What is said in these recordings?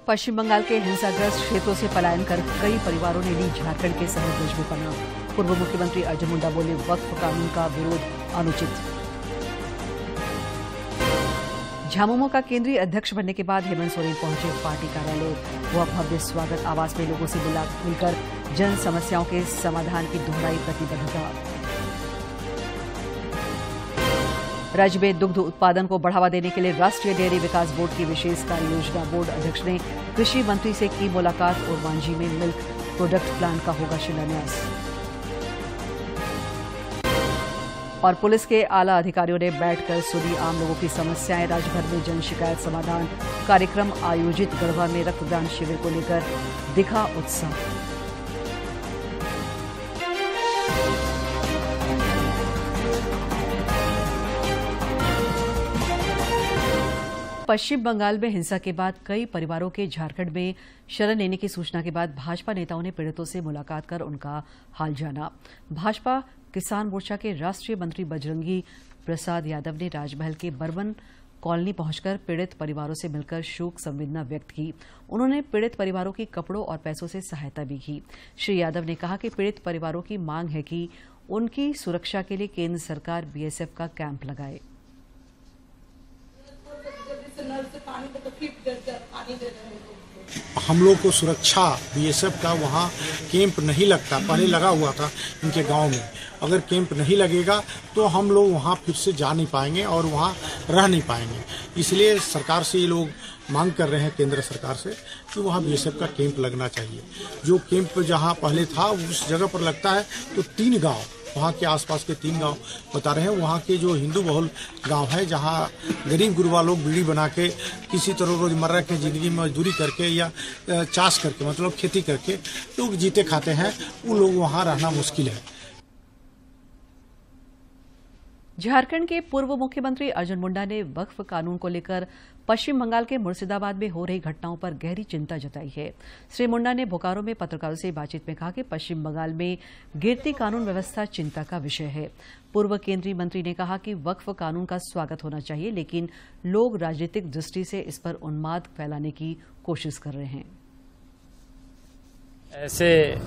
पश्चिम बंगाल के हिंसाग्रस्त क्षेत्रों से पलायन कर कई परिवारों ने ली झारखंड के सरहद में पनाह। पूर्व मुख्यमंत्री अर्जुन मुंडा बोले, वक्फ कानून का विरोध अनुचित। झामुमो का केंद्रीय अध्यक्ष बनने के बाद हेमंत सोरेन पहुंचे पार्टी कार्यालय। हुआ भव्य स्वागत। आवास में लोगों से मिलकर जन समस्याओं के समाधान की दोहराई प्रतिबद्धता। राज्य में दुग्ध उत्पादन को बढ़ावा देने के लिए राष्ट्रीय डेयरी विकास बोर्ड की विशेष कार्य योजना। बोर्ड अध्यक्ष ने कृषि मंत्री से की मुलाकात और वांझी में मिल्क प्रोडक्ट प्लांट का होगा शिलान्यास। और पुलिस के आला अधिकारियों ने बैठकर सुनी आम लोगों की समस्याएं। राज्य भर में जन शिकायत समाधान कार्यक्रम आयोजित। गढ़वा में रक्तदान शिविर को लेकर दिखा उत्साह। पश्चिम बंगाल में हिंसा के बाद कई परिवारों के झारखंड में शरण लेने की सूचना के बाद भाजपा नेताओं ने पीड़ितों से मुलाकात कर उनका हाल जाना। भाजपा किसान मोर्चा के राष्ट्रीय मंत्री बजरंगी प्रसाद यादव ने राजमहल के बर्मन कॉलोनी पहुंचकर पीड़ित परिवारों से मिलकर शोक संवेदना व्यक्त की। उन्होंने पीड़ित परिवारों की कपड़ों और पैसों से सहायता भी की। श्री यादव ने कहा कि पीड़ित परिवारों की मांग है कि उनकी सुरक्षा के लिए केंद्र सरकार बीएसएफ का कैंप लगाए। हम लोग को सुरक्षा बीएसएफ का वहाँ कैंप नहीं लगता, पहले लगा हुआ था इनके गांव में। अगर कैंप नहीं लगेगा तो हम लोग वहाँ फिर से जा नहीं पाएंगे और वहाँ रह नहीं पाएंगे। इसलिए सरकार से ये लोग मांग कर रहे हैं, केंद्र सरकार से, कि वहाँ बीएसएफ का कैंप लगना चाहिए। जो कैंप जहाँ पहले था उस जगह पर लगता है तो 3 गाँव, वहाँ के आसपास के 3 गांव बता रहे हैं। वहाँ के जो हिंदू बहुल गांव है, जहाँ गरीब गुरबा लोग बीड़ी बना के किसी तरह रोजमर्रा की जिंदगी में मजदूरी करके या चाष करके, मतलब खेती करके लोग जीते खाते हैं, वो लोग वहाँ रहना मुश्किल है। झारखंड के पूर्व मुख्यमंत्री अर्जुन मुंडा ने वक्फ कानून को लेकर पश्चिम बंगाल के मुर्शिदाबाद में हो रही घटनाओं पर गहरी चिंता जताई है। श्री मुंडा ने बोकारो में पत्रकारों से बातचीत में कहा कि पश्चिम बंगाल में गिरती कानून व्यवस्था चिंता का विषय है। पूर्व केंद्रीय मंत्री ने कहा कि वक्फ कानून का स्वागत होना चाहिए, लेकिन लोग राजनीतिक दृष्टि से इस पर उन्माद फैलाने की कोशिश कर रहे हैं। ऐसे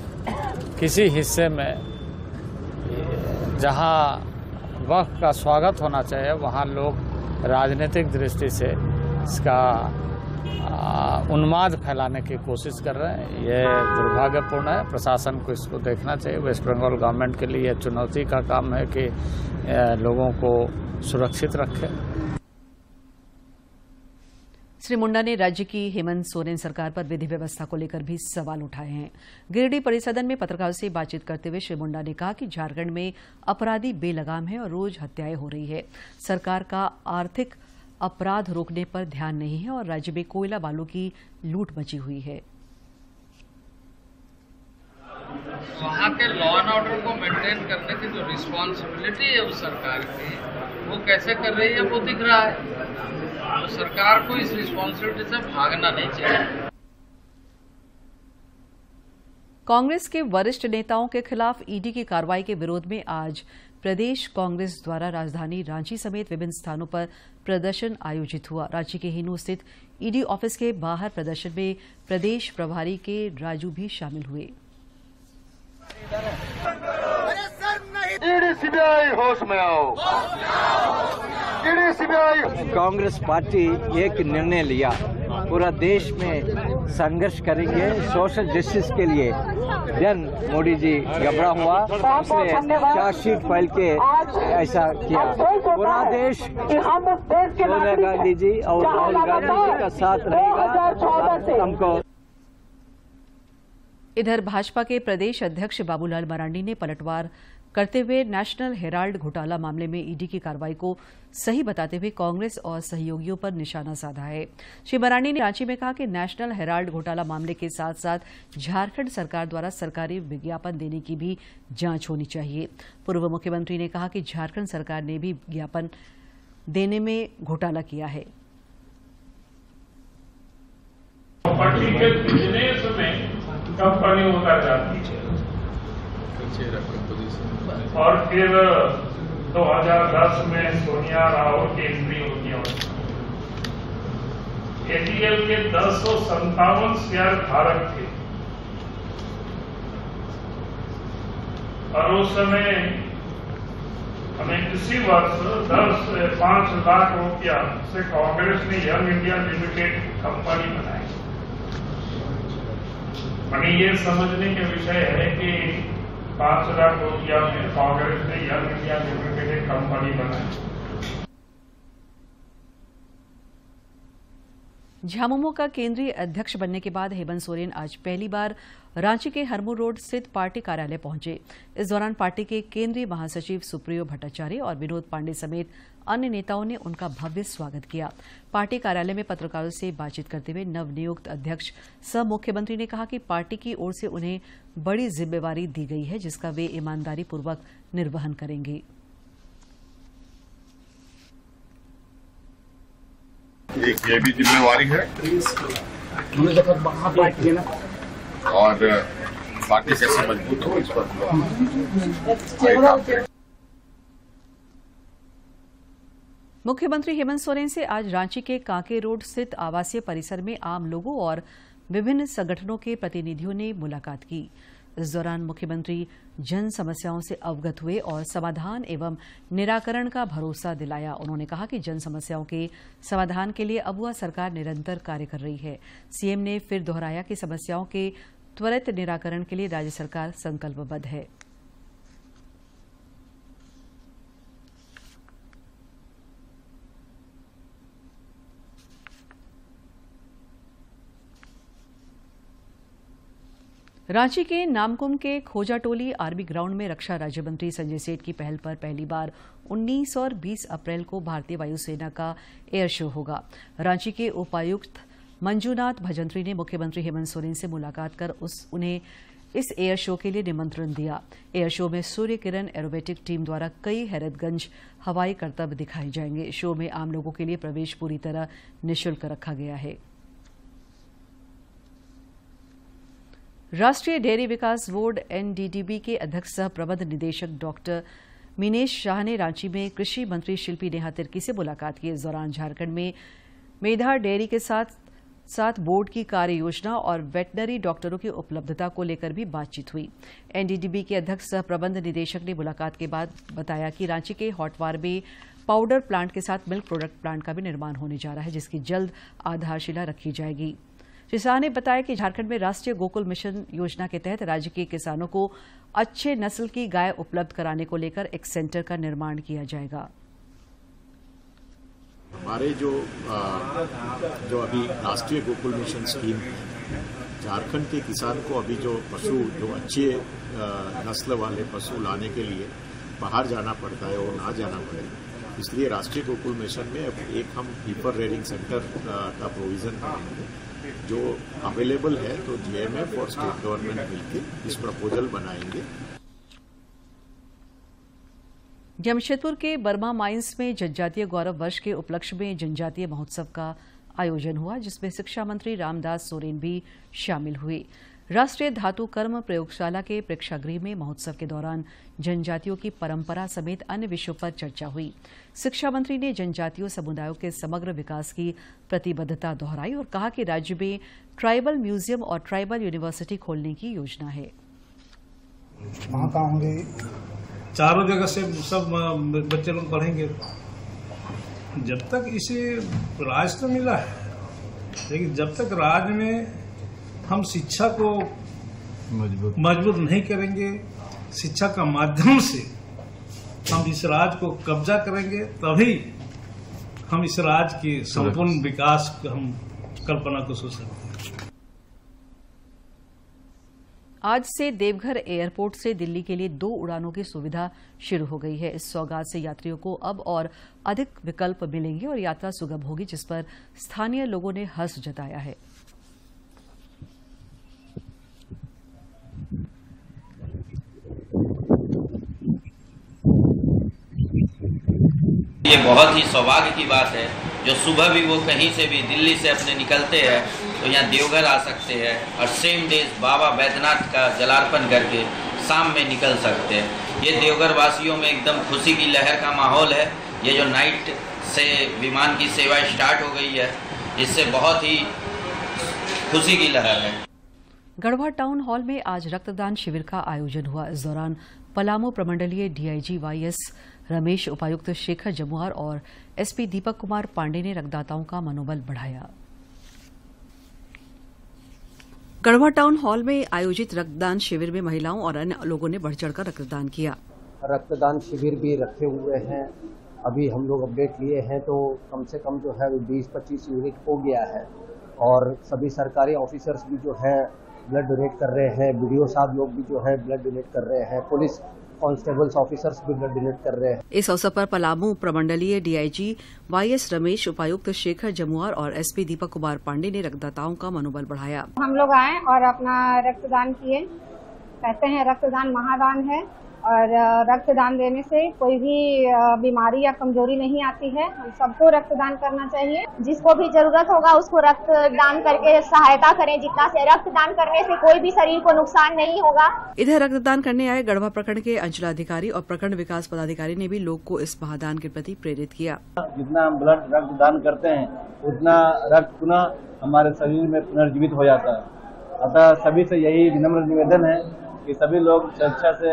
किसी हिस्से में जहां वक्फ का स्वागत होना चाहिए, वहाँ लोग राजनीतिक दृष्टि से इसका उन्माद फैलाने की कोशिश कर रहे हैं। ये दुर्भाग्यपूर्ण है। प्रशासन को इसको देखना चाहिए। वेस्ट बंगाल गवर्नमेंट के लिए चुनौती का काम है कि लोगों को सुरक्षित रखे। श्री मुंडा ने राज्य की हेमंत सोरेन सरकार पर विधि व्यवस्था को लेकर भी सवाल उठाए हैं। गिरिडीह परिसदन में पत्रकारों से बातचीत करते हुए श्री मुंडा ने कहा कि झारखंड में अपराधी बेलगाम है और रोज हत्याएं हो रही है। सरकार का आर्थिक अपराध रोकने पर ध्यान नहीं है और राज्य में कोयला बालू की लूट मची हुई है। वहाँ के लॉ एंड ऑर्डर को मेंटेन करने की जो रिस्पॉन्सिबिलिटी है उस सरकार की, वो कैसे कर रही है वो दिख रहा है। तो सरकार को इस रिस्पॉन्सिबिलिटी से भागना नहीं चाहिए। कांग्रेस के वरिष्ठ नेताओं के खिलाफ ईडी की कार्रवाई के विरोध में आज प्रदेश कांग्रेस द्वारा राजधानी रांची समेत विभिन्न स्थानों पर प्रदर्शन आयोजित हुआ। रांची के हिनू स्थित ईडी ऑफिस के बाहर प्रदर्शन में प्रदेश प्रभारी के राजू भी शामिल हुए। होश में आओ। कांग्रेस पार्टी एक निर्णय लिया, पूरा देश में संघर्ष करेंगे सोशल जस्टिस के लिए। जन मोदी जी घबरा हुआ, उसने चार्जशीट फाइल के ऐसा किया। पूरा देश सोनिया गांधी जी और राहुल गांधी जी का साथ रहेगा। हमको इधर भाजपा के प्रदेश अध्यक्ष बाबूलाल मरांडी ने पलटवार करते हुए नेशनल हेराल्ड घोटाला मामले में ईडी की कार्रवाई को सही बताते हुए कांग्रेस और सहयोगियों पर निशाना साधा है। श्री मरांडी ने रांची में कहा कि नेशनल हेराल्ड घोटाला मामले के साथ साथ झारखंड सरकार द्वारा सरकारी विज्ञापन देने की भी जांच होनी चाहिए। पूर्व मुख्यमंत्री ने कहा कि झारखंड सरकार ने भी विज्ञापन देने में घोटाला किया है। प्रॉपर्टी के बिजनेस में कंपनी उतर जाती है। और फिर 2010 में सोनिया राहुल की एंट्री होती है। एडीएल के 1057 शेयर धारक थे और उस समय हमें इसी वर्ष 5 लाख रुपया से कांग्रेस ने यंग इंडिया लिमिटेड कंपनी बनाई। यानी ये समझने के विषय है कि 5 लाख रुपया में कांग्रेस ने यंग इंडिया लिमिटेड एक कंपनी बनाई। झामुमो का केंद्रीय अध्यक्ष बनने के बाद हेमंत सोरेन आज पहली बार रांची के हरमू रोड स्थित पार्टी कार्यालय पहुंचे। इस दौरान पार्टी के केंद्रीय महासचिव सुप्रियो भट्टाचार्य और विनोद पांडे समेत अन्य नेताओं ने उनका भव्य स्वागत किया। पार्टी कार्यालय में पत्रकारों से बातचीत करते हुए नवनियुक्त अध्यक्ष सह मुख्यमंत्री ने कहा कि पार्टी की ओर से उन्हें बड़ी जिम्मेवारी दी गई है, जिसका वे ईमानदारी पूर्वक निर्वहन करेंगे। एक ये भी जिम्मेवारी है और पार्टी कैसे मजबूत हो इस पर मुख्यमंत्री हेमंत सोरेन से आज रांची के कांके रोड स्थित आवासीय परिसर में आम लोगों और विभिन्न संगठनों के प्रतिनिधियों ने मुलाकात की। इस दौरान मुख्यमंत्री जन समस्याओं से अवगत हुए और समाधान एवं निराकरण का भरोसा दिलाया। उन्होंने कहा कि जन समस्याओं के समाधान के लिए अबुआ सरकार निरंतर कार्य कर रही है। सीएम ने फिर दोहराया कि समस्याओं के त्वरित निराकरण के लिए राज्य सरकार संकल्पबद्ध है। रांची के नामकुम के खोजाटोली आर्मी ग्राउंड में रक्षा राज्य मंत्री संजय सेठ की पहल पर पहली बार 19 और 20 अप्रैल को भारतीय वायुसेना का एयर शो होगा। रांची के उपायुक्त मंजूनाथ भजंत्री ने मुख्यमंत्री हेमंत सोरेन से मुलाकात कर उन्हें इस एयर शो के लिए निमंत्रण दिया। एयर शो में सूर्य किरण एरोबेटिक टीम द्वारा कई हैरतगंज हवाई करतब दिखाए जाएंगे। शो में आम लोगों के लिए प्रवेश पूरी तरह निःशुल्क रखा गया है। राष्ट्रीय डेयरी विकास बोर्ड एनडीडीबी के अध्यक्ष सह प्रबंध निदेशक डॉक्टर मीनेश शाह ने रांची में कृषि मंत्री शिल्पी नेहा तिर्की से मुलाकात की। इस दौरान झारखंड में मेधा डेयरी के साथ बोर्ड की कार्य योजना और वेटनरी डॉक्टरों की उपलब्धता को लेकर भी बातचीत हुई। एनडीडीबी के अध्यक्ष सह प्रबंध निदेशक ने मुलाकात के बाद बताया कि रांची के हॉटवार में पाउडर प्लांट के साथ मिल्क प्रोडक्ट प्लांट का भी निर्माण होने जा रहा है, जिसकी जल्द आधारशिला रखी जाएगी। श्री शाह ने बताया कि झारखंड में राष्ट्रीय गोकुल मिशन योजना के तहत राज्य के किसानों को अच्छे नस्ल की गाय उपलब्ध कराने को लेकर एक सेंटर का निर्माण किया जाएगा। हमारे जो अभी राष्ट्रीय गोकुल मिशन स्कीम है, झारखंड के किसान को अभी जो अच्छे नस्ल वाले पशु लाने के लिए बाहर जाना पड़ता है और ना जाना पड़े, इसलिए राष्ट्रीय गोकुल मिशन में एक हम हीपर रेयरिंग सेंटर का प्रोविजन करेंगे जो अवेलेबल है। तो जीएमएफ और स्टेट गवर्नमेंट मिलकर इस प्रपोजल बनाएंगे। जमशेदपुर के बर्मा माइंस में जनजातीय गौरव वर्ष के उपलक्ष्य में जनजातीय महोत्सव का आयोजन हुआ, जिसमें शिक्षा मंत्री रामदास सोरेन भी शामिल हुए। राष्ट्रीय धातु कर्म प्रयोगशाला के प्रेक्षागृह में महोत्सव के दौरान जनजातियों की परंपरा समेत अन्य विषयों पर चर्चा हुई। शिक्षा मंत्री ने जनजातीय समुदायों के समग्र विकास की प्रतिबद्धता दोहराई और कहा कि राज्य में ट्राइबल म्यूजियम और ट्राइबल यूनिवर्सिटी खोलने की योजना है। कहाँ होंगे? चारों जगह से सब बच्चे लोग पढ़ेंगे। जब तक इसे राज तो मिला है, लेकिन जब तक राज में हम शिक्षा को मजबूत नहीं करेंगे, शिक्षा का माध्यम से हम इस राज को कब्जा करेंगे, तभी हम इस राज के संपूर्ण विकास की हम कल्पना को सोच सकते हैं। आज से देवघर एयरपोर्ट से दिल्ली के लिए 2 उड़ानों की सुविधा शुरू हो गई है। इस सौगात से यात्रियों को अब और अधिक विकल्प मिलेंगे और यात्रा सुगम होगी, जिस पर स्थानीय लोगों ने हर्ष जताया है। ये बहुत ही सौभाग्य की बात है जो सुबह भी वो कहीं से भी दिल्ली से अपने निकलते हैं तो यहाँ देवघर आ सकते हैं और सेम डे बाबा बैद्यनाथ का जलार्पण करके शाम में निकल सकते हैं। ये देवघर वासियों में एकदम खुशी की लहर का माहौल है। ये जो नाइट से विमान की सेवा स्टार्ट हो गई है, इससे बहुत ही खुशी की लहर है। गढ़वा टाउन हॉल में आज रक्तदान शिविर का आयोजन हुआ। इस दौरान पलामू प्रमंडलीय डीआईजी वाईएस रमेश, उपायुक्त शेखर जमुआर और एसपी दीपक कुमार पांडे ने रक्तदाताओं का मनोबल बढ़ाया। गढ़वा टाउन हॉल में आयोजित रक्तदान शिविर में महिलाओं और अन्य लोगों ने बढ़ चढ़कर रक्तदान किया। रक्तदान शिविर भी रखे हुए हैं। अभी हम लोग अपडेट लिए हैं तो कम से कम जो है 20-25 यूनिट हो गया है और सभी सरकारी ऑफिसर्स भी जो है ब्लड डोनेट कर रहे हैं। बीडीओ साहब लोग भी जो है ब्लड डोनेट कर रहे हैं। पुलिस कांस्टेबल्स ऑफिसर्स भी ब्लड डोनेट कर रहे हैं। इस अवसर पर पलामू प्रमंडलीय डीआईजी वाईएस रमेश, उपायुक्त शेखर जमुआर और एसपी दीपक कुमार पांडे ने रक्तदाताओं का मनोबल बढ़ाया। हम लोग आए और अपना रक्तदान किए। कहते हैं रक्तदान महादान है और रक्तदान देने से कोई भी बीमारी या कमजोरी नहीं आती है। हम सबको रक्तदान करना चाहिए। जिसको भी जरूरत होगा उसको रक्तदान करके सहायता करें। जितना से रक्तदान करने से कोई भी शरीर को नुकसान नहीं होगा। इधर रक्तदान करने आए गढ़वा प्रखंड के अंचलाधिकारी और प्रखंड विकास पदाधिकारी ने भी लोग को इस महादान के प्रति प्रेरित किया। जितना हम ब्लड रक्तदान करते हैं उतना रक्त पुनः हमारे शरीर में पुनर्जीवित हो जाता है। अतः सभी से यही विनम्र निवेदन है कि सभी लोग स्वेच्छा से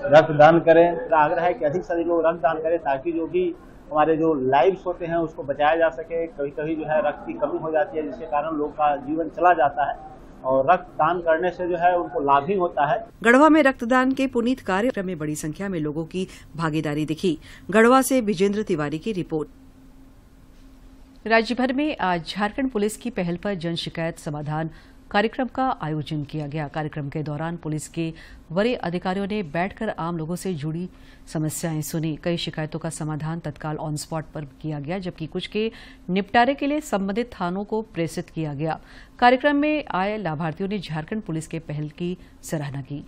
रक्तदान करें। आग्रह है कि अधिक से अधिक लोग रक्तदान करें ताकि जो भी हमारे जो लाइव्स होते हैं उसको बचाया जा सके। कभी कभी जो है रक्त की कमी हो जाती है जिसके कारण लोग का जीवन चला जाता है और रक्तदान करने से जो है उनको लाभ ही होता है। गढ़वा में रक्तदान के पुनीत कार्यक्रम में बड़ी संख्या में लोगों की भागीदारी दिखी। गढ़वा से विजेंद्र तिवारी की रिपोर्ट। राज्य भर में आज झारखंड पुलिस की पहल पर जन शिकायत समाधान कार्यक्रम का आयोजन किया गया। कार्यक्रम के दौरान पुलिस के वरीय अधिकारियों ने बैठकर आम लोगों से जुड़ी समस्याएं सुनी। कई शिकायतों का समाधान तत्काल ऑन स्पॉट पर किया गया, जबकि कुछ के निपटारे के लिए संबंधित थानों को प्रेषित किया गया। कार्यक्रम में आए लाभार्थियों ने झारखंड पुलिस के पहल की सराहना की।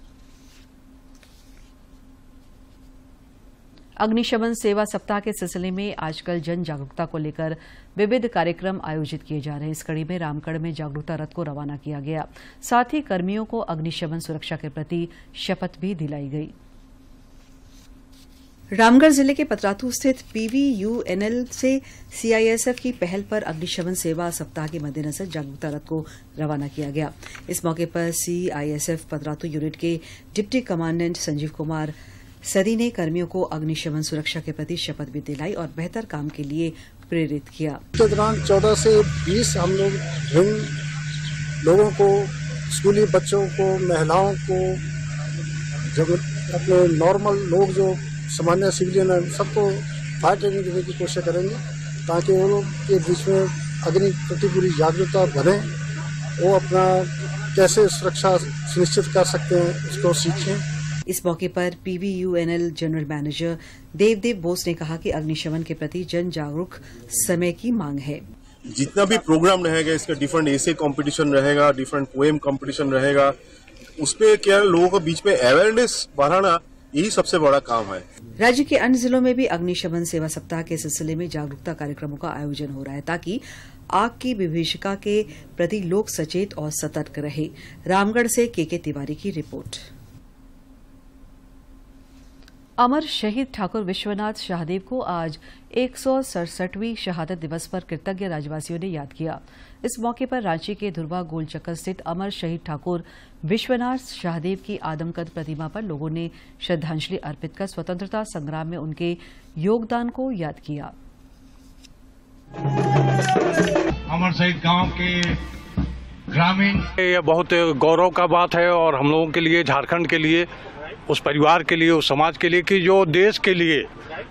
अग्निशमन सेवा सप्ताह के सिलसिले में आजकल जन जागरूकता को लेकर विविध कार्यक्रम आयोजित किए जा रहे हैं। इस कड़ी में रामगढ़ में जागरूकता रथ को रवाना किया गया। साथ ही कर्मियों को अग्निशमन सुरक्षा के प्रति शपथ भी दिलाई गई। रामगढ़ जिले के पतरातू स्थित पीवीयूएनएल से सीआईएसएफ की पहल पर अग्निशमन सेवा सप्ताह के मद्देनजर जागरूकता रथ को रवाना किया गया। इस मौके पर सीआईएसएफ पतरातू यूनिट के डिप्टी कमांडेंट संजीव कुमार सदी ने कर्मियों को अग्निशमन सुरक्षा के प्रति शपथ भी दिलाई और बेहतर काम के लिए प्रेरित किया। के दौरान 14 से 20 हम लोग लोगों को, स्कूली बच्चों को, महिलाओं को, जब अपने नॉर्मल लोग जो सामान्य सिविलियन है सबको फायर ट्रेनिंग देने की कोशिश करेंगे ताकि वो लोग के बीच में अग्नि प्रति पूरी जागरूकता बने। वो अपना कैसे सुरक्षा सुनिश्चित कर सकते हैं उसको सीखें। इस मौके पर पीवीयूएनएल जनरल मैनेजर देवदेव बोस ने कहा कि अग्निशमन के प्रति जन जागरूक समय की मांग है। जितना भी प्रोग्राम रहेगा, इसका डिफरेंट एसे कंपटीशन रहेगा, डिफरेंट पोएम कंपटीशन रहेगा, उसपे क्या लोगों के बीच में अवेयरनेस बढ़ाना, यही सबसे बड़ा काम है। राज्य के अन्य जिलों में भी अग्निशमन सेवा सप्ताह के सिलसिले में जागरूकता कार्यक्रमों का आयोजन हो रहा है ताकि आग की विभीषिका के प्रति लोग सचेत और सतर्क रहे। रामगढ़ से केके तिवारी की रिपोर्ट। अमर शहीद ठाकुर विश्वनाथ शाहदेव को आज 167वीं शहादत दिवस पर कृतज्ञ राज्यवासियों ने याद किया। इस मौके पर रांची के धुर्वा गोलचक्कर स्थित अमर शहीद ठाकुर विश्वनाथ शाहदेव की आदमकद प्रतिमा पर लोगों ने श्रद्धांजलि अर्पित कर स्वतंत्रता संग्राम में उनके योगदान को याद किया। अमर शहीद गांव के ग्रामीण, ये बहुत गौरव का बात है और हम लोगों के लिए, झारखंड के लिए, उस परिवार के लिए, उस समाज के लिए कि जो देश के लिए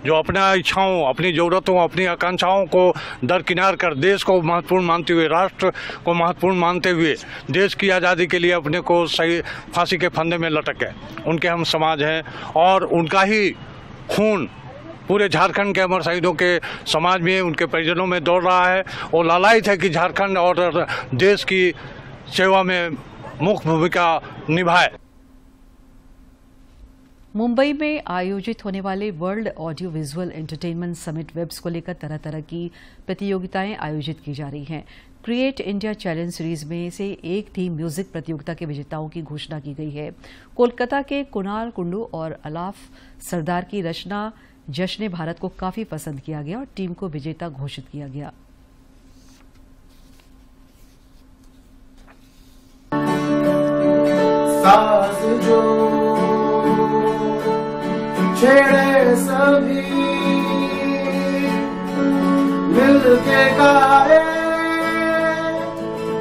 जो अपना इच्छाओं, अपनी जरूरतों, अपनी आकांक्षाओं को दरकिनार कर देश को महत्वपूर्ण मानते हुए, राष्ट्र को महत्वपूर्ण मानते हुए देश की आज़ादी के लिए अपने को सही फांसी के फंदे में लटक गए, उनके हम समाज हैं और उनका ही खून पूरे झारखंड के अमर शहीदों के समाज में, उनके परिजनों में दौड़ रहा है। वो लालायित है कि झारखंड और देश की सेवा में मुख्य भूमिका निभाए। मुंबई में आयोजित होने वाले world audio visual entertainment summit WAVES को लेकर तरह तरह की प्रतियोगिताएं आयोजित की जा रही हैं। क्रिएट इंडिया चैलेंज सीरीज में से एक टीम म्यूजिक प्रतियोगिता के विजेताओं की घोषणा की गई है। कोलकाता के कुणाल कुंडू और अलाफ सरदार की रचना जश्न भारत को काफी पसंद किया गया और टीम को विजेता घोषित किया गया। साज जो छेड़े सभी मिलके गाए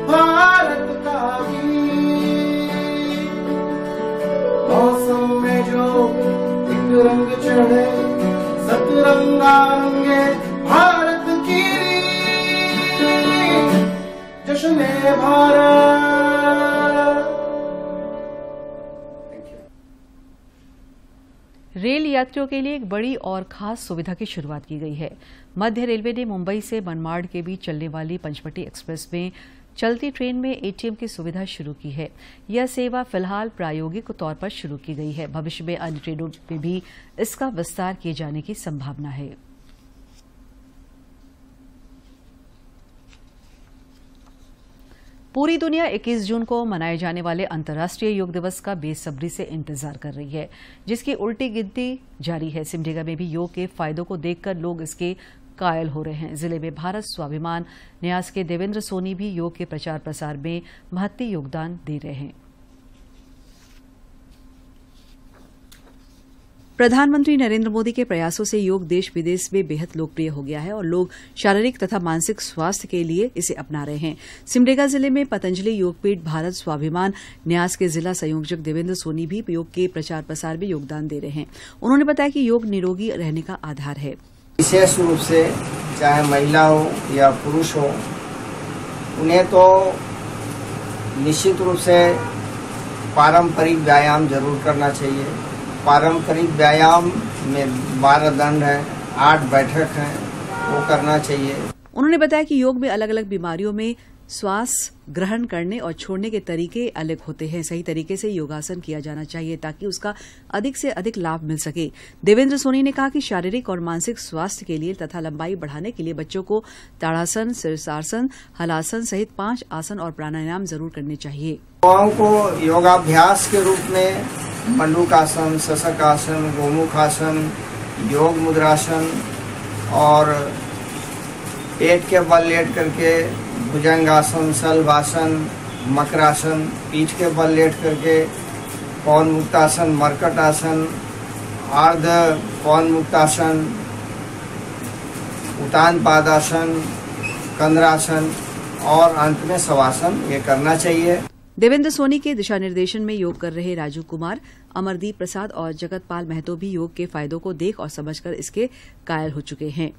भारत का गीत, मौसम में जो एक रंग चढ़े सतरंगा रंगे भारत की जश्न भारत। रेल यात्रियों के लिए एक बड़ी और खास सुविधा की शुरुआत की गई है। मध्य रेलवे ने मुंबई से मनमाड़ के बीच चलने वाली पंचवटी एक्सप्रेस में चलती ट्रेन में एटीएम की सुविधा शुरू की है। यह सेवा फिलहाल प्रायोगिक तौर पर शुरू की गई है। भविष्य में अन्य ट्रेनों में भी इसका विस्तार किए जाने की संभावना है। पूरी दुनिया 21 जून को मनाए जाने वाले अंतर्राष्ट्रीय योग दिवस का बेसब्री से इंतजार कर रही है, जिसकी उल्टी गिनती जारी है। सिमडेगा में भी योग के फायदों को देखकर लोग इसके कायल हो रहे हैं। जिले में भारत स्वाभिमान न्यास के देवेंद्र सोनी भी योग के प्रचार प्रसार में महत्वपूर्ण योगदान दे रहे हैं। प्रधानमंत्री नरेंद्र मोदी के प्रयासों से योग देश विदेश में बेहद लोकप्रिय हो गया है और लोग शारीरिक तथा मानसिक स्वास्थ्य के लिए इसे अपना रहे हैं। सिमडेगा जिले में पतंजलि योगपीठ भारत स्वाभिमान न्यास के जिला संयोजक देवेंद्र सोनी भी योग के प्रचार प्रसार में योगदान दे रहे हैं। उन्होंने बताया कि योग निरोगी रहने का आधार है। विशेष रूप से चाहे महिला हो या पुरुष हो, उन्हें तो निश्चित रूप से पारंपरिक व्यायाम जरूर करना चाहिए। पारंपरिक व्यायाम में 12 दंड है, 8 बैठक है, वो करना चाहिए। उन्होंने बताया कि योग में अलग अलग बीमारियों में श्वास ग्रहण करने और छोड़ने के तरीके अलग होते हैं। सही तरीके से योगासन किया जाना चाहिए ताकि उसका अधिक से अधिक लाभ मिल सके। देवेंद्र सोनी ने कहा कि शारीरिक और मानसिक स्वास्थ्य के लिए तथा लंबाई बढ़ाने के लिए बच्चों को ताड़ासन, शीर्षासन, हलासन सहित 5 आसन और प्राणायाम जरूर करने चाहिए। युवाओं को योगाभ्यास के रूप में मंडूकासन, शशकासन, गोमुखासन, योग मुद्रासन और पेट के बल लेट करके भुजंगासन, शलभासन, मकरासन, पीठ के बल लेट करके पवन मुक्तासन, मरकट आसन, अर्ध पवन मुक्तासन, उतान पादासन, कंद्रासन और अंत में शवासन ये करना चाहिए। देवेंद्र सोनी के दिशा निर्देशन में योग कर रहे राजू कुमार, अमरदीप प्रसाद और जगतपाल महतो भी योग के फायदों को देख और समझकर इसके कायल हो चुके हैं।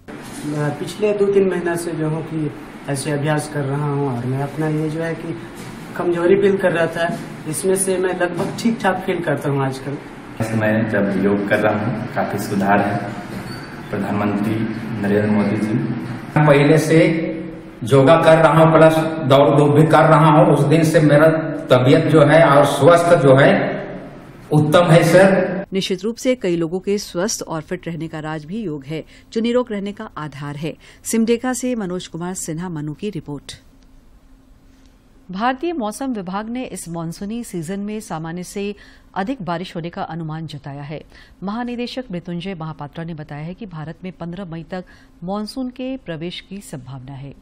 पिछले 2-3 महीना से जो हूँ कि ऐसे अभ्यास कर रहा हूँ और मैं अपना ये जो है कि कमजोरी फील कर रहा था, इसमें से मैं लगभग ठीक ठाक फील करता हूँ आजकल। मैं जब योग कर रहा हूँ काफी सुधार है। प्रधानमंत्री नरेंद्र मोदी जी पहले से योगा कर रहा हूँ प्लस दौड़ धूप भी कर रहा हूँ। उस दिन से मेरा तबीयत जो है और स्वस्थ जो है उत्तम है सर। निश्चित रूप से कई लोगों के स्वस्थ और फिट रहने का राज भी योग है, जो निरोग रहने का आधार है। सिमडेगा से मनोज कुमार सिन्हा मनु की रिपोर्ट। भारतीय मौसम विभाग ने इस मानसूनी सीजन में सामान्य से अधिक बारिश होने का अनुमान जताया है। महानिदेशक मृत्युंजय महापात्रा ने बताया है कि भारत में 15 मई तक मानसून के प्रवेश की संभावना है।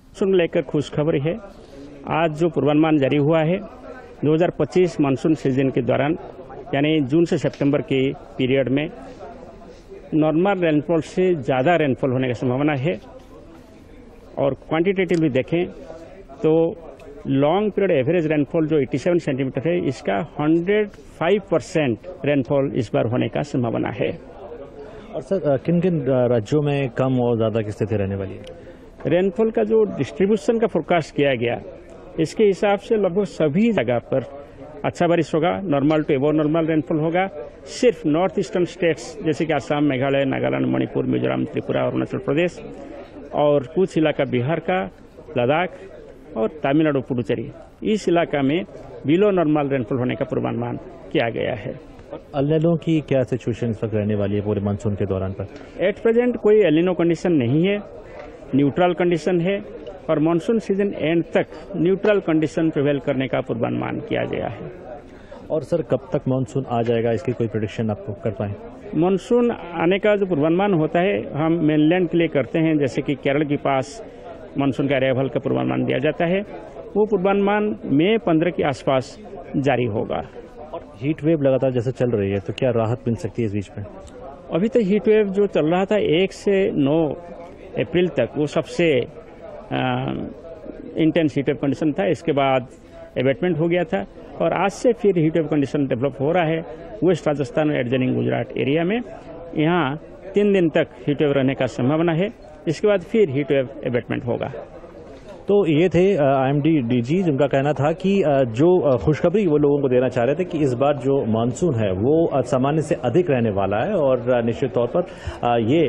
मानसून लेकर खुशखबरी है। आज जो पूर्वानुमान जारी हुआ है 2025 मानसून सीजन के दौरान यानी जून से सितंबर के पीरियड में नॉर्मल रेनफॉल से ज़्यादा रेनफॉल होने की संभावना है और क्वांटिटेटिवली देखें तो लॉन्ग पीरियड एवरेज रेनफॉल जो 87 सेंटीमीटर है, इसका 105% रेनफॉल इस बार होने का संभावना है। और सर किन किन राज्यों में कम और ज़्यादा की स्थिति रहने वाली है? रेनफॉल का जो डिस्ट्रीब्यूशन का फोरकास्ट किया गया, इसके हिसाब से लगभग सभी जगह पर अच्छा बारिश होगा, normal to above normal rainfall होगा। सिर्फ नॉर्थ ईस्टर्न स्टेट्स जैसे कि असम, मेघालय, नागालैंड, मणिपुर, मिजोरम, त्रिपुरा, अरुणाचल प्रदेश और कुछ इलाका बिहार का, लद्दाख और तमिलनाडु, पुडुचेरी, इस इलाका में बिलो नॉर्मल रेनफॉल होने का पूर्वानुमान किया गया है। एलिनो की क्या सिचुएशन इस वक्त रहने वाली है पूरे मानसून के दौरान पर? एट प्रेजेंट कोई एलिनो कंडीशन नहीं है, न्यूट्रल कंडीशन है और मानसून सीजन एंड तक न्यूट्रल कंडीशन प्रिवेल करने का पूर्वानुमान किया गया है। और सर कब तक मानसून आ जाएगा, इसकी कोई प्रेडिक्शन आप कर पाएं? मानसून आने का जो पूर्वानुमान होता है हम मेनलैंड के लिए करते हैं, जैसे कि केरल के पास मानसून के अराइवल का पूर्वानुमान दिया जाता है, वो पूर्वानुमान मई 15 के आसपास जारी होगा। और हीट वेव लगातार जैसे चल रही है तो क्या राहत मिल सकती है इस बीच में? अभी तक हीट वेव जो चल रहा था 1 से 9 अप्रैल तक वो सबसे इंटेंस हीट वेव कंडीशन था। इसके बाद एबेटमेंट हो गया था और आज से फिर हीट वेव कंडीशन डेवलप हो रहा है वेस्ट राजस्थान और एडजनिंग गुजरात एरिया में। यहाँ 3 दिन तक हीट वेव रहने का संभावना है, इसके बाद फिर हीट वेव एबेटमेंट होगा। तो ये थे IMD DG जिनका कहना था कि जो खुशखबरी वो लोगों को देना चाह रहे थे कि इस बार जो मानसून है वो सामान्य से अधिक रहने वाला है और निश्चित तौर पर ये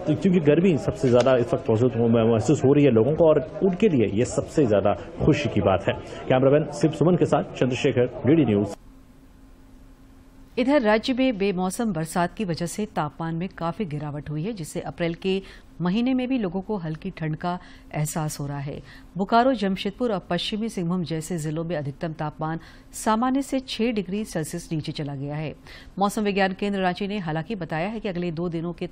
क्योंकि गर्मी सबसे ज़्यादा इस वक्त महसूस हो रही है लोगों को और उनके लिए ये सबसे ज़्यादा खुशी की बात है। कैमरामैन शिव सुमन के साथ चंद्रशेखर, DD न्यूज़। इधर राज्य में बेमौसम बरसात की वजह से तापमान में काफी गिरावट हुई है, जिससे अप्रैल के महीने में भी लोगों को हल्की ठंड का एहसास हो रहा है। बोकारो, जमशेदपुर और पश्चिमी सिंहभूम जैसे जिलों में अधिकतम तापमान सामान्य से 6 डिग्री सेल्सियस नीचे चला गया है। मौसम विज्ञान केंद्र रांची ने हालांकि बताया है कि अगले 2 दिनों के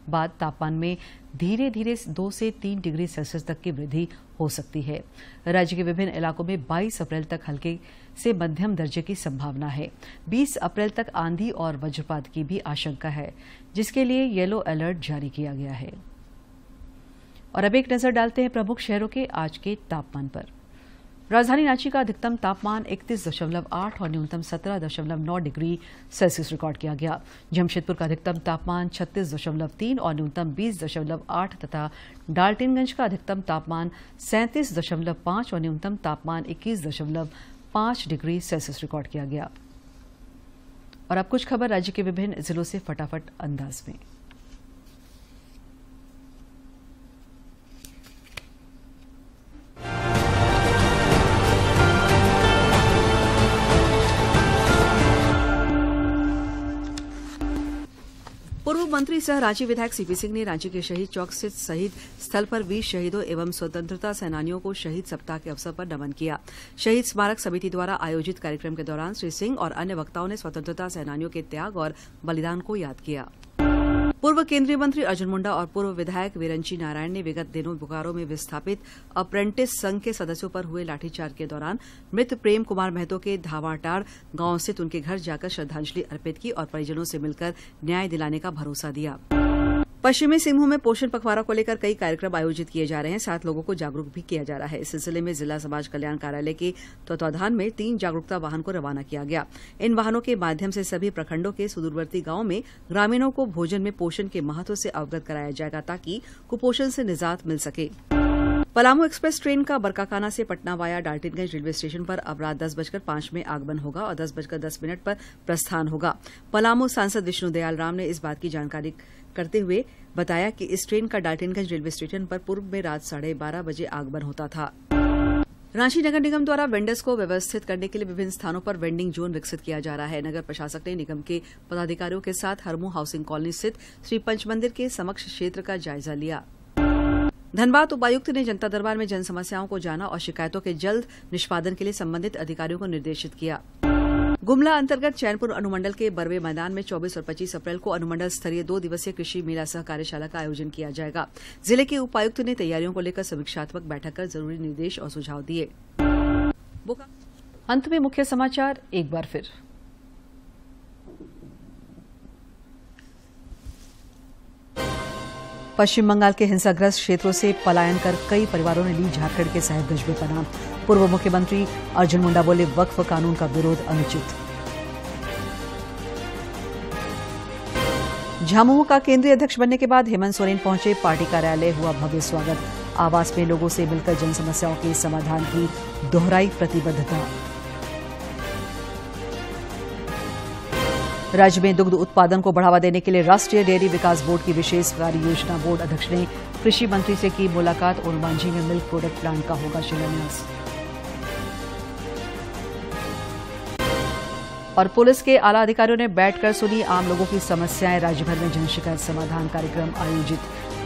बाद तापमान में धीरे धीरे 2 से 3 डिग्री सेल्सियस तक की वृद्धि हो सकती है। राज्य के विभिन्न इलाकों में 22 अप्रैल तक हल्के से मध्यम दर्जे की संभावना है। 20 अप्रैल तक आंधी और वज्रपात की भी आशंका है, जिसके लिए येलो अलर्ट जारी किया गया है। और अब एक नजर डालते हैं प्रमुख शहरों के आज के तापमान पर। राजधानी रांची का अधिकतम तापमान 31.8 और न्यूनतम 17.9 डिग्री सेल्सियस रिकॉर्ड किया गया। जमशेदपुर का अधिकतम तापमान 36.3 और न्यूनतम 20.8 तथा डाल्टनगंज का अधिकतम तापमान 37.5 और न्यूनतम तापमान 21.5 डिग्री सेल्सियस रिकॉर्ड किया गया। और अब कुछ खबर राज्य के विभिन्न जिलों से फटाफट अंदाज में। पूर्व मंत्री सह रांची विधायक सीपी सिंह ने रांची के शहीद चौक स्थित शहीद स्थल पर 20 शहीदों एवं स्वतंत्रता सेनानियों को शहीद सप्ताह के अवसर पर नमन किया। शहीद स्मारक समिति द्वारा आयोजित कार्यक्रम के दौरान श्री सिंह और अन्य वक्ताओं ने स्वतंत्रता सेनानियों के त्याग और बलिदान को याद किया। पूर्व केंद्रीय मंत्री अर्जुन मुंडा और पूर्व विधायक वीरंची नारायण ने विगत दिनों बोकारो में विस्थापित अप्रेंटिस संघ के सदस्यों पर हुए लाठीचार्ज के दौरान मृत प्रेम कुमार महतो के धावाटाड़ गांव स्थित उनके घर जाकर श्रद्धांजलि अर्पित की और परिजनों से मिलकर न्याय दिलाने का भरोसा दिया। पश्चिमी सिंहभूम में पोषण पखवाड़ा को लेकर कई कार्यक्रम आयोजित किए जा रहे हैं, साथ लोगों को जागरूक भी किया जा रहा है। इस सिलसिले में जिला समाज कल्याण कार्यालय के तत्वाधान में 3 जागरूकता वाहन को रवाना किया गया। इन वाहनों के माध्यम से सभी प्रखंडों के सुदूरवर्ती गांवों में ग्रामीणों को भोजन में पोषण के महत्व से अवगत कराया जाएगा ताकि कुपोषण से निजात मिल सके। पलामू एक्सप्रेस ट्रेन का बरकाकाना से Patna via Daltonganj railway station पर अब रात 10:05 में आगमन होगा और 10:10 पर प्रस्थान होगा। पलामू सांसद विष्णु दयाल राम ने इस बात की जानकारी करते हुए बताया कि इस ट्रेन का डाल्टनगंज रेलवे स्टेशन पर पूर्व में रात 12:30 बजे आगमन होता था। रांची नगर निगम द्वारा वेंडर्स को व्यवस्थित करने के लिए विभिन्न स्थानों पर वेंडिंग जोन विकसित किया जा रहा है। नगर प्रशासक ने निगम के पदाधिकारियों के साथ हरमू हाउसिंग कॉलोनी स्थित श्री पंच मंदिर के समक्ष क्षेत्र का जायजा लिया। धनबाद उपायुक्त ने जनता दरबार में जन समस्याओं को जाना और शिकायतों के जल्द निष्पादन के लिए संबंधित अधिकारियों को निर्देशित किया। गुमला अंतर्गत चैनपुर अनुमंडल के बरवे मैदान में 24 और 25 अप्रैल को अनुमंडल स्तरीय 2 दिवसीय कृषि मेला सह कार्यशाला का आयोजन किया जाएगा। जिले के उपायुक्त ने तैयारियों को लेकर समीक्षात्मक बैठक कर जरूरी निर्देश और सुझाव दिए। अंत में मुख्य समाचार एक बार फिर। पश्चिम बंगाल के हिंसाग्रस्त क्षेत्रों से पलायन कर कई परिवारों ने ली झारखंड के साहिबगंज में पनाह। पूर्व मुख्यमंत्री अर्जुन मुंडा बोले वक्फ कानून का विरोध अनुचित। झामुमो का केंद्रीय अध्यक्ष बनने के बाद हेमंत सोरेन पहुंचे, पार्टी कार्यालय हुआ भव्य स्वागत। आवास में लोगों से मिलकर जन समस्याओं के समाधान की दोहराई प्रतिबद्धता। राज्य में दुग्ध उत्पादन को बढ़ावा देने के लिए राष्ट्रीय डेयरी विकास बोर्ड की विशेष कार्य योजना। बोर्ड अध्यक्ष ने कृषि मंत्री से की मुलाकात। ओरमांझी में मिल्क प्रोडक्ट प्लांट का होगा शिलान्यास। और पुलिस के आला अधिकारियों ने बैठकर सुनी आम लोगों की समस्याएं। राज्य भर में जन शिकायत समाधान कार्यक्रम आयोजित।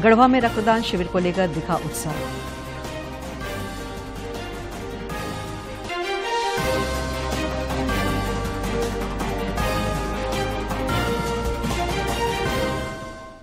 गढ़वा में रक्तदान शिविर को लेकर दिखा उत्साह।